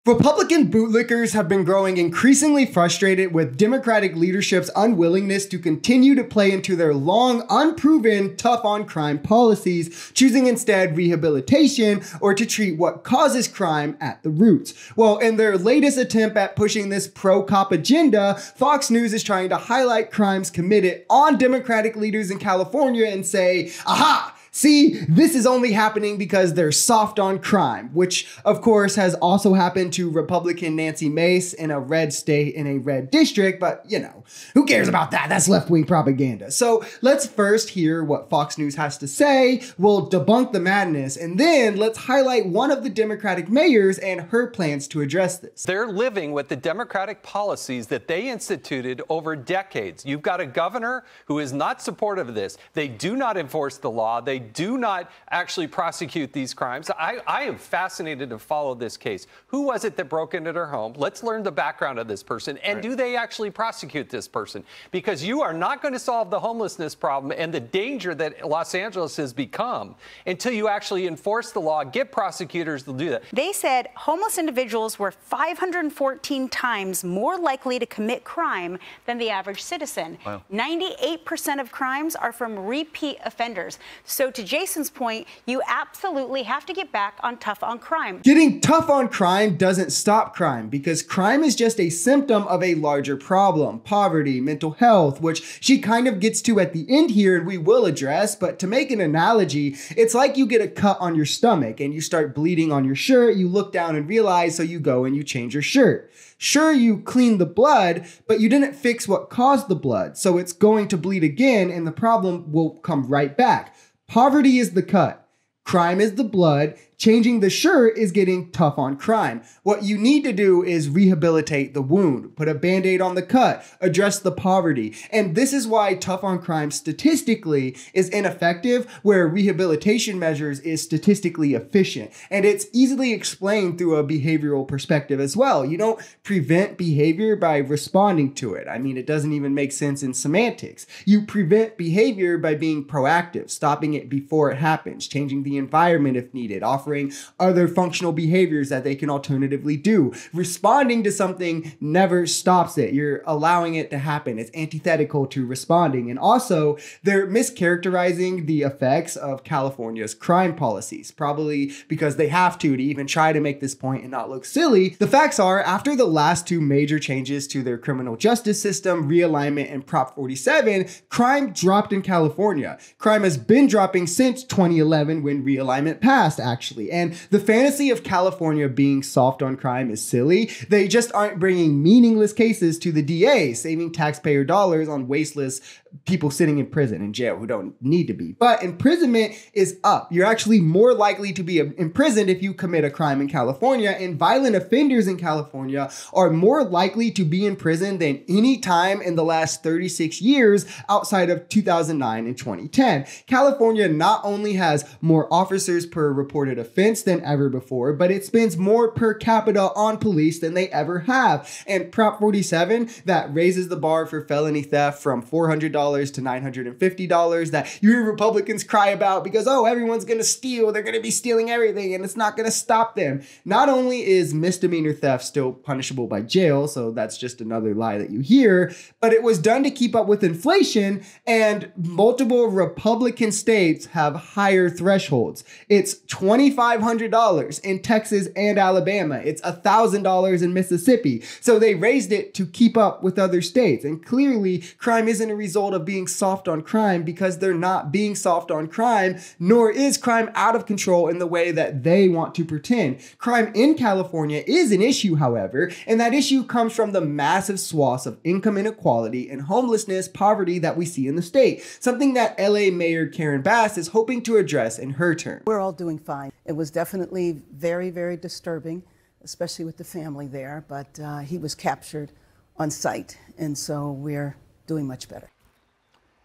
Republican bootlickers have been growing increasingly frustrated with Democratic leadership's unwillingness to continue to play into their long, unproven, tough-on-crime policies, choosing instead rehabilitation or to treat what causes crime at the roots. Well, in their latest attempt at pushing this pro-cop agenda, Fox News is trying to highlight crimes committed on Democratic leaders in California and say, aha! See, this is only happening because they're soft on crime, which of course has also happened to Republican Nancy Mace in a red state in a red district, but you know, who cares about that? That's left-wing propaganda. So let's first hear what Fox News has to say. We'll debunk the madness, and then let's highlight one of the Democratic mayors and her plans to address this. They're living with the Democratic policies that they instituted over decades. You've got a governor who is not supportive of this. They do not enforce the law. They do not actually prosecute these crimes. I am fascinated to follow this case. Who was it that broke into their home? Let's learn the background of this person. And do they actually prosecute this person? Because you are not going to solve the homelessness problem and the danger that Los Angeles has become until you actually enforce the law, get prosecutors to do that. They said homeless individuals were 514 times more likely to commit crime than the average citizen. Wow. 98% of crimes are from repeat offenders. So to Jason's point, you absolutely have to get back on tough on crime. Getting tough on crime doesn't stop crime because crime is just a symptom of a larger problem, poverty, mental health, which she kind of gets to at the end here and we will address. But to make an analogy, it's like you get a cut on your stomach and you start bleeding on your shirt. You look down and realize, so you go and you change your shirt. Sure, you clean the blood, but you didn't fix what caused the blood. So it's going to bleed again and the problem will come right back. Poverty is the cut. Crime is the blood. Changing the shirt is getting tough on crime. What you need to do is rehabilitate the wound, put a band-aid on the cut, address the poverty. And this is why tough on crime statistically is ineffective, where rehabilitation measures is statistically efficient. And it's easily explained through a behavioral perspective as well. You don't prevent behavior by responding to it. I mean, it doesn't even make sense in semantics. You prevent behavior by being proactive, stopping it before it happens, changing the environment if needed, offering other functional behaviors that they can alternatively do. Responding to something never stops it. You're allowing it to happen. It's antithetical to responding. And also, they're mischaracterizing the effects of California's crime policies, probably because they have to even try to make this point and not look silly. The facts are, after the last two major changes to their criminal justice system, realignment and Prop 47, crime dropped in California. Crime has been dropping since 2011 when realignment passed, actually. And the fantasy of California being soft on crime is silly. They just aren't bringing meaningless cases to the DA, saving taxpayer dollars on wasteless people sitting in prison and jail who don't need to be. But imprisonment is up. You're actually more likely to be imprisoned if you commit a crime in California, and violent offenders in California are more likely to be in prison than any time in the last 36 years outside of 2009 and 2010. California not only has more officers per reported offense than ever before, but it spends more per capita on police than they ever have. And Prop 47 that raises the bar for felony theft from $400 to $950 that you hear Republicans cry about because, oh, everyone's going to steal. They're going to be stealing everything and it's not going to stop them. Not only is misdemeanor theft still punishable by jail, so that's just another lie that you hear, but it was done to keep up with inflation, and multiple Republican states have higher thresholds. It's $2,500 in Texas and Alabama. It's $1,000 in Mississippi. So they raised it to keep up with other states. And clearly, crime isn't a result of being soft on crime because they're not being soft on crime, nor is crime out of control in the way that they want to pretend. Crime in California is an issue, however, and that issue comes from the massive swaths of income inequality and homelessness, poverty that we see in the state, something that LA Mayor Karen Bass is hoping to address in her term. We're all doing fine. It was definitely very, very disturbing, especially with the family there, but he was captured on site, and so we're doing much better.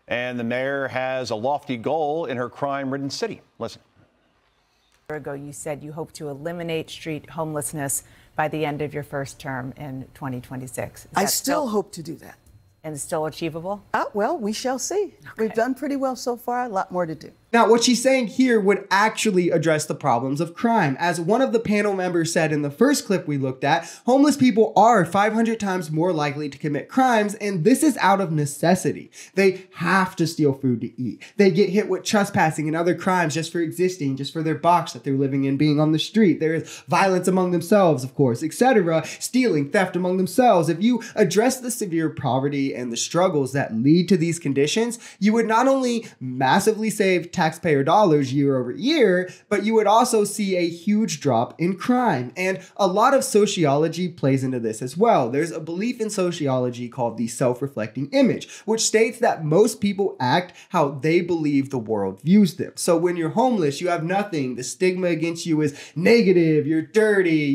And the mayor has a lofty goal in her crime-ridden city. Listen. A year ago, you said you hope to eliminate street homelessness by the end of your first term in 2026. I still hope to do that. And it's still achievable? Well, we shall see. Okay. We've done pretty well so far, a lot more to do. Now, what she's saying here would actually address the problems of crime. As one of the panel members said in the first clip we looked at, homeless people are 500 times more likely to commit crimes, and this is out of necessity. They have to steal food to eat. They get hit with trespassing and other crimes just for existing, just for their box that they're living in, being on the street. There is violence among themselves, of course, etc., stealing, theft among themselves. If you address the severe poverty and the struggles that lead to these conditions, you would not only massively save taxpayer dollars year over year, but you would also see a huge drop in crime. And a lot of sociology plays into this as well. There's a belief in sociology called the self-reflecting image, which states that most people act how they believe the world views them. So when you're homeless, you have nothing. The stigma against you is negative, you're dirty,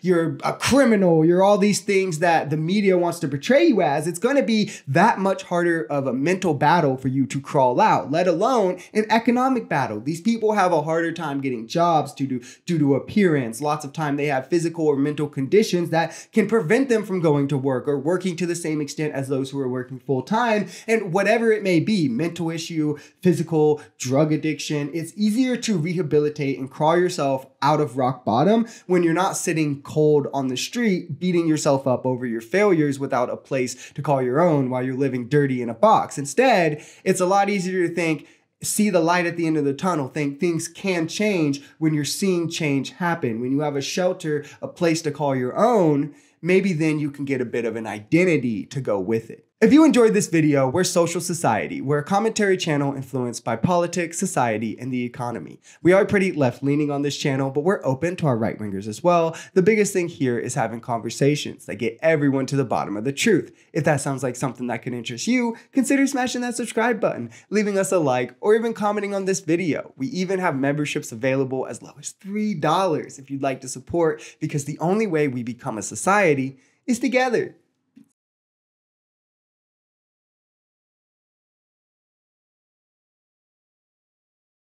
you're a criminal, you're all these things that the media wants to portray you as. It's going to be that much harder of a mental battle for you to crawl out, let alone an economic battle. These people have a harder time getting jobs due to appearance. Lots of time they have physical or mental conditions that can prevent them from going to work or working to the same extent as those who are working full time. And whatever it may be, mental issue, physical, drug addiction, it's easier to rehabilitate and crawl yourself out of rock bottom when you're not sitting cold on the street, beating yourself up over your failures without a place to call your own while you're living dirty in a box. Instead, it's a lot easier to see the light at the end of the tunnel, think things can change when you're seeing change happen. When you have a shelter, a place to call your own, maybe then you can get a bit of an identity to go with it. If you enjoyed this video, we're Social Society. We're a commentary channel influenced by politics, society, and the economy. We are pretty left-leaning on this channel, but we're open to our right-wingers as well. The biggest thing here is having conversations that get everyone to the bottom of the truth. If that sounds like something that could interest you, consider smashing that subscribe button, leaving us a like, or even commenting on this video. We even have memberships available as low as $3 if you'd like to support, because the only way we become a society is together.